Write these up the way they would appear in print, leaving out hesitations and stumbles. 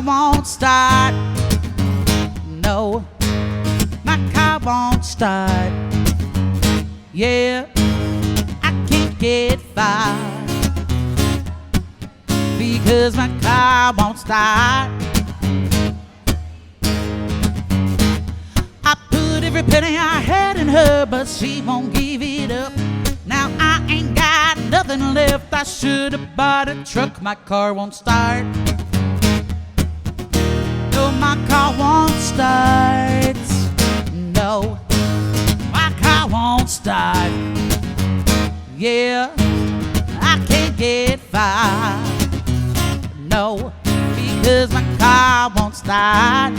won't start. No, my car won't start. Yeah, I can't get far because my car won't start. I put every penny I had in her, but she won't give it up. Now I ain't got nothing left. I should have bought a truck. My car won't start. No, my car won't start. No, my car won't start. Yeah, I can't get far. No, because my car won't start.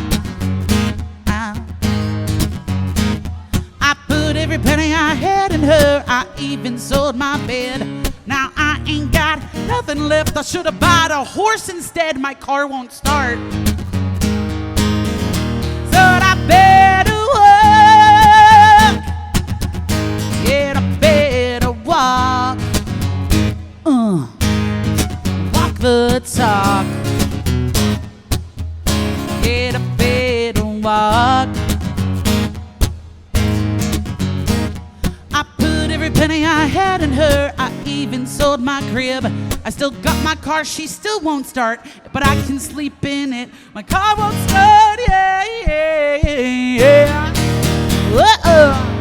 I put every penny I had in her. I even sold my bed. Now I ain't got nothing left. I should have bought a horse instead. My car won't start. So I better walk. Yeah, I better walk. Walk the talk. Yeah, I better walk. I put every penny I had in her. I even sold my crib. I still got my car, she still won't start, but I can sleep in it. My car won't start, yeah, yeah, yeah. Whoa.